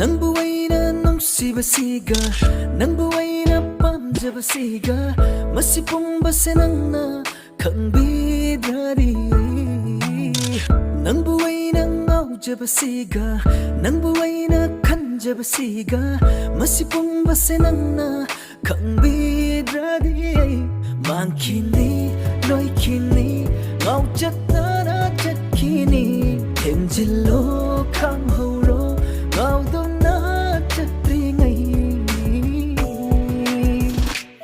Nangbu aina nungsibasiga Nangbu aina pamjabasiga Masipungbase nangna khangbidrari Nangbu aina ngaujabasiga Nangbu aina khanjabasiga Masipungbase nangna khangbidrari Mangkini loikini ngauchatna chatkini Themjillo khamhoro ngaudona chatringai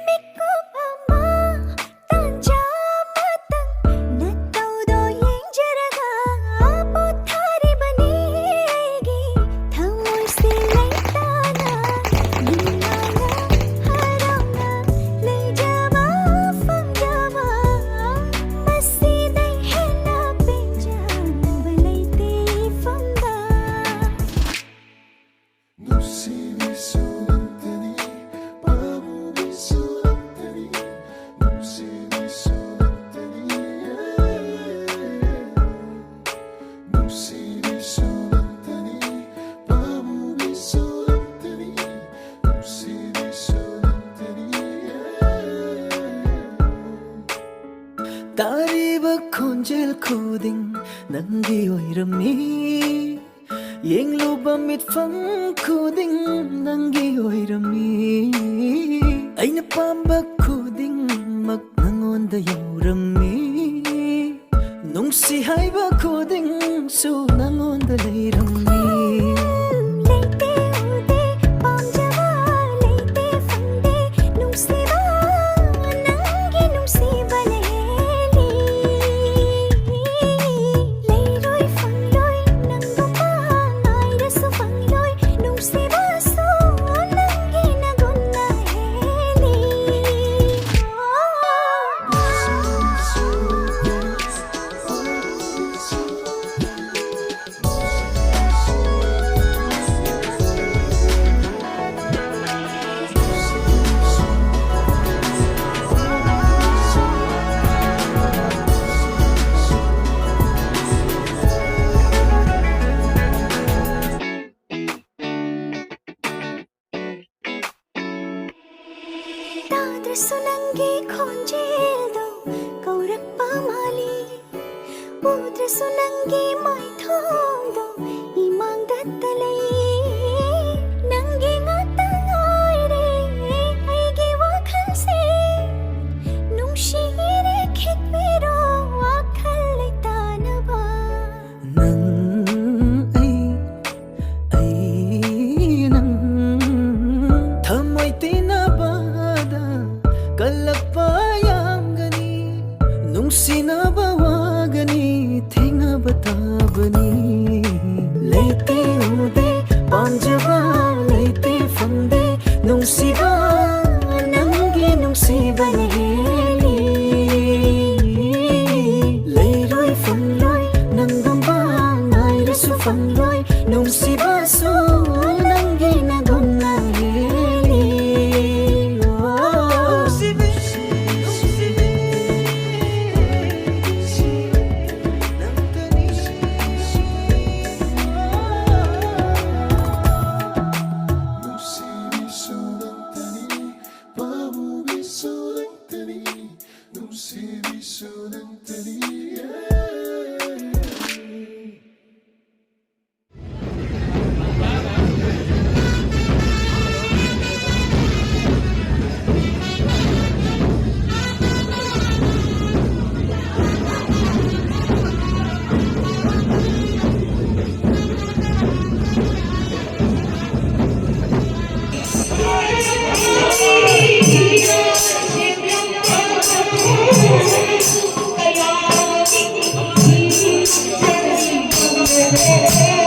Mikko ama tanja matang nataudo yengjaraga pothari bani aigi thamoi se laitana nimana harana leijaba famjaba masidai hena penjana balaite famda Nusini sunantani, pamubi sunantani, nusini sunantani, nusini sunantani, pamubi sunantani, nusini sunantani. Tariba khonjel khuding nangi oirami Yenglo bamit fang khuding nangi oirami Aina pamba khuding mak nangonda yaurami Nungsi haiba khuding su nangonda leirami leite ude pamjaba leite famde nungsiba nangi nungsiba leheli leiroi fangloi nanguma nairasu fangloi nungsiba su nangi nagonna heli Tadrasu nangi khonjeldo kaurakpa mali Udrasu nangi maithongdo imang dattalai Nangi ngatang oire aigi wakhalse Nungshire khitbiro wakhalai tanaba Nang ai nang Thamoy tinabada kalapayamgani Nung sinabawagani thingabatabani Leite ude pamjaba leite famde Nung siba nangi nung siba neheli Leiroi fangloi nanggamba nairasu fangloi Nung siba su nangi nagonna heli Nusini sunantani, pamubi sunantani, nusini sunantani. Thank you.